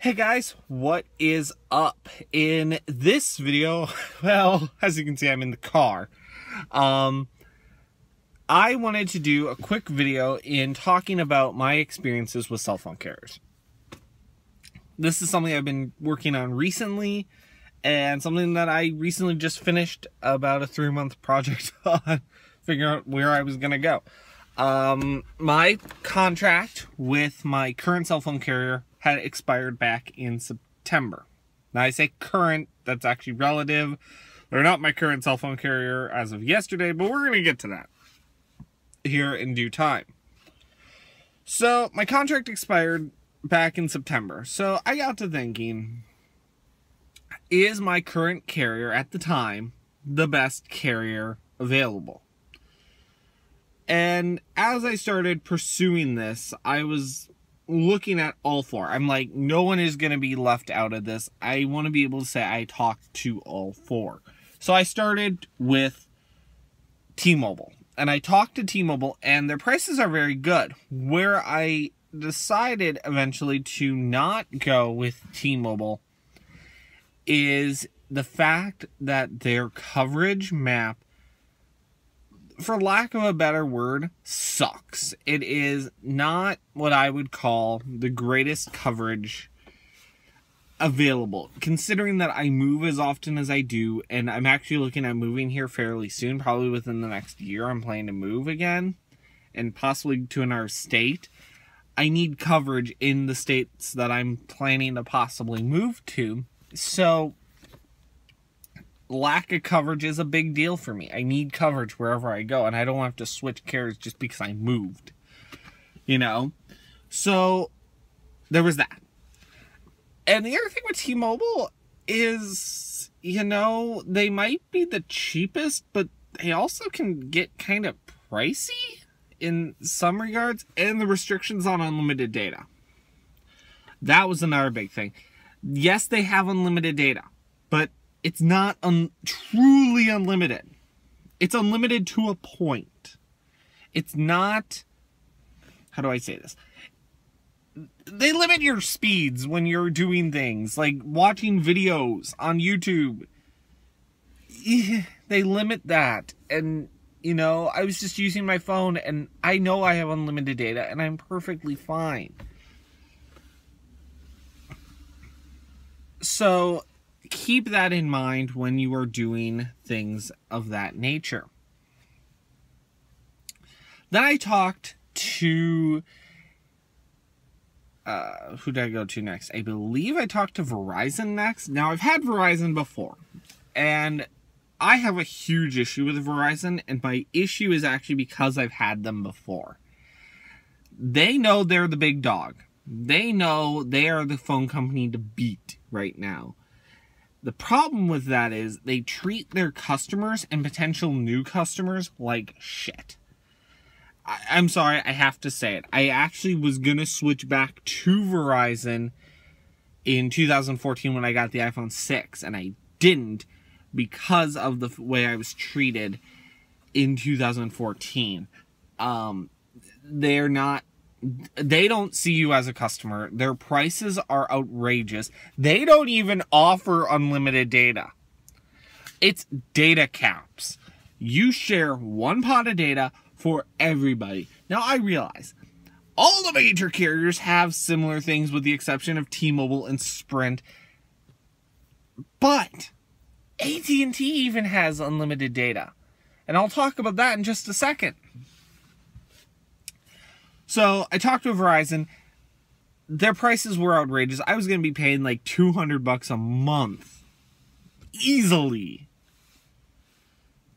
Hey guys, what is up? In this video, well, as you can see, I'm in the car. I wanted to do a quick video in talking about my experiences with cell phone carriers. This is something I've been working on recently, and something that I recently just finished about a 3-month project on figuring out where I was going to go. My contract with my current cell phone carrier had expired back in September. Now I say current, that's actually relative. They're not my current cell phone carrier as of yesterday, but we're going to get to that here in due time. So my contract expired back in September. So I got to thinking, is my current carrier at the time the best carrier available? And as I started pursuing this, I was looking at all four. I'm like, no one is going to be left out of this. I want to be able to say I talked to all four. So I started with T-Mobile. And I talked to T-Mobile, and their prices are very good. Where I decided eventually to not go with T-Mobile is the fact that their coverage map, for lack of a better word, sucks. It is not what I would call the greatest coverage available, considering that I move as often as I do, and I'm actually looking at moving here fairly soon, probably within the next year. I'm planning to move again, and possibly to another state. I need coverage in the states that I'm planning to possibly move to, so lack of coverage is a big deal for me. I need coverage wherever I go, and I don't have to switch carriers just because I moved, you know? So there was that. And the other thing with T-Mobile is, you know, they might be the cheapest, but they also can get kind of pricey in some regards, and the restrictions on unlimited data. That was another big thing. Yes, they have unlimited data, but it's not truly unlimited. It's unlimited to a point. It's not, how do I say this? They limit your speeds when you're doing things, like watching videos on YouTube. They limit that. And, you know, I was just using my phone, and I know I have unlimited data, and I'm perfectly fine. So keep that in mind when you are doing things of that nature. Then I talked to, who did I go to next? I believe I talked to Verizon next. Now, I've had Verizon before, and I have a huge issue with Verizon, and my issue is actually because I've had them before. They know they're the big dog. They know they are the phone company to beat right now. The problem with that is they treat their customers and potential new customers like shit. I'm sorry, I have to say it. I actually was going to switch back to Verizon in 2014 when I got the iPhone 6, and I didn't because of the way I was treated in 2014. They don't see you as a customer. Their prices are outrageous. They don't even offer unlimited data. It's data caps. You share one pot of data for everybody. Now, I realize all the major carriers have similar things with the exception of T-Mobile and Sprint. But AT&T even has unlimited data. And I'll talk about that in just a second. So I talked to Verizon. Their prices were outrageous. I was going to be paying like $200 a month. Easily.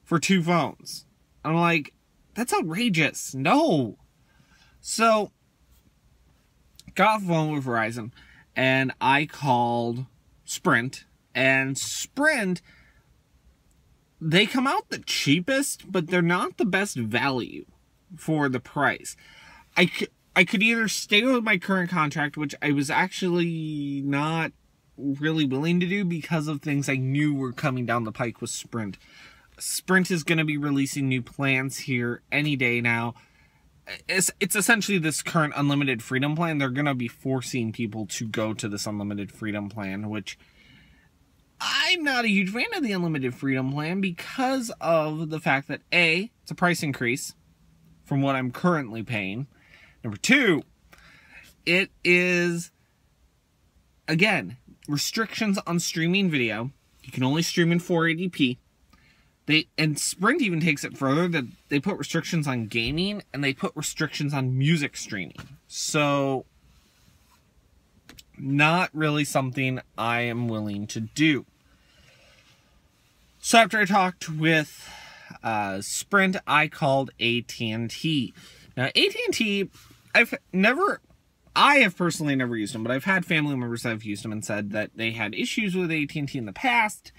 For 2 phones. I'm like, that's outrageous. No. So, got off the phone with Verizon, and I called Sprint. And Sprint, they come out the cheapest, but they're not the best value for the price. I could either stay with my current contract, which I was actually not really willing to do because of things I knew were coming down the pike with Sprint. Sprint is going to be releasing new plans here any day now. it's essentially this current unlimited freedom plan. They're going to be forcing people to go to this unlimited freedom plan, which I'm not a huge fan of the unlimited freedom plan because of the fact that A, it's a price increase from what I'm currently paying. Number two, it is, again, restrictions on streaming video. You can only stream in 480p. And Sprint even takes it further, that they put restrictions on gaming and they put restrictions on music streaming. So, not really something I am willing to do. So after I talked with Sprint, I called AT&T. Now, AT&T, I have personally never used them, but I've had family members that have used them and said that they had issues with AT&T in the past.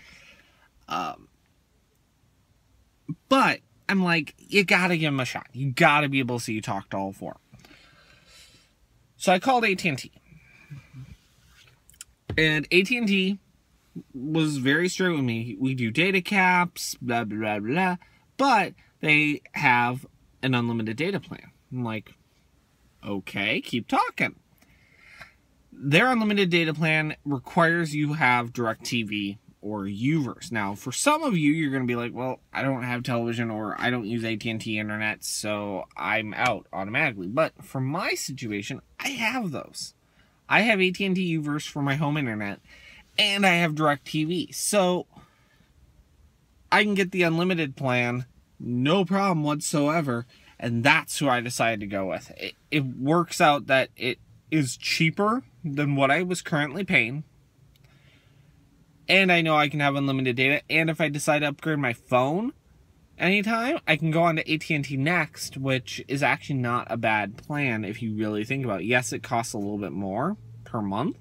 But I'm like, you gotta give them a shot. You gotta be able to see you talk to all four. So I called AT&T. And AT&T was very straight with me. We do data caps, blah, blah, blah, blah. But they have an unlimited data plan. I'm like, okay, keep talking. Their unlimited data plan requires you have DirecTV or UVerse. Now, for some of you, you're going to be like, well, I don't have television or I don't use AT&T internet, so I'm out automatically. But for my situation, I have those. I have AT&T UVerse for my home internet, and I have DirecTV. So I can get the unlimited plan, no problem whatsoever, and that's who I decided to go with. It works out that it is cheaper than what I was currently paying, and I know I can have unlimited data, and if I decide to upgrade my phone anytime, I can go on to AT&T Next, which is actually not a bad plan if you really think about it. Yes, it costs a little bit more per month,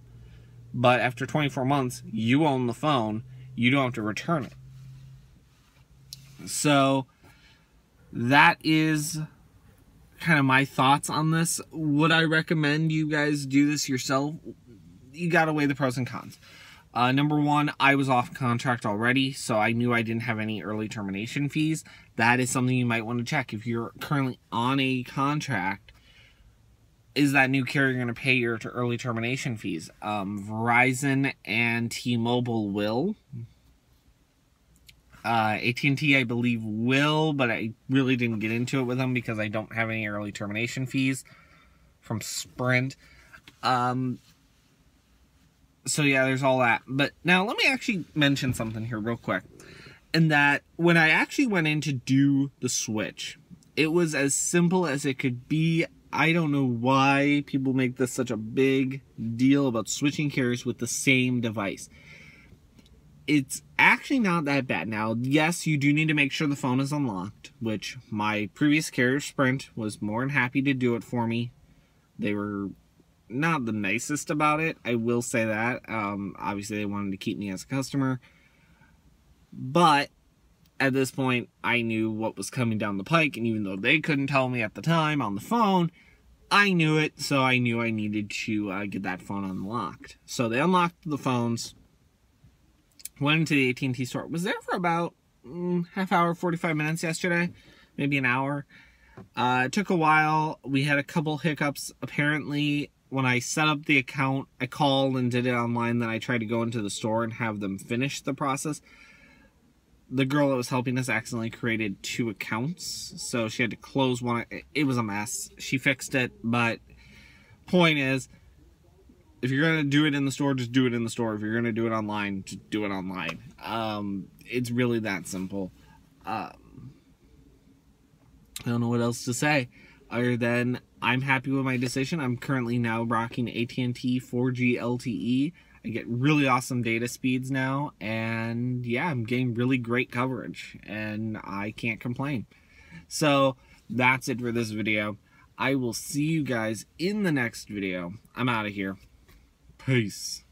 but after 24 months, you own the phone. You don't have to return it. So that is kind of my thoughts on this. Would I recommend you guys do this yourself? You got to weigh the pros and cons. Number one, I was off contract already, so I knew I didn't have any early termination fees. That is something you might want to check. If you're currently on a contract, is that new carrier going to pay your early termination fees? Verizon and T-Mobile will. AT&T, I believe, will, but I really didn't get into it with them because I don't have any early termination fees from Sprint. So yeah, there's all that. But now let me actually mention something here real quick. And that when I actually went in to do the switch, it was as simple as it could be. I don't know why people make this such a big deal about switching carriers with the same device. It's actually not that bad. Now, yes, you do need to make sure the phone is unlocked, which my previous carrier, Sprint, was more than happy to do it for me. They were not the nicest about it, I will say that. Obviously, they wanted to keep me as a customer. But at this point, I knew what was coming down the pike, and even though they couldn't tell me at the time on the phone, I knew it, so I knew I needed to get that phone unlocked. So they unlocked the phones, went into the AT&T store, was there for about half hour, 45 minutes yesterday, maybe an hour. It took a while. We had a couple hiccups. Apparently, when I set up the account, I called and did it online, then I tried to go into the store and have them finish the process. The girl that was helping us accidentally created 2 accounts, so she had to close one. It was a mess. She fixed it, but point is, if you're going to do it in the store, just do it in the store. If you're going to do it online, just do it online. It's really that simple. I don't know what else to say other than I'm happy with my decision. I'm currently now rocking AT&T 4G LTE. I get really awesome data speeds now, and yeah, I'm getting really great coverage, and I can't complain. So that's it for this video. I will see you guys in the next video. I'm out of here. Peace.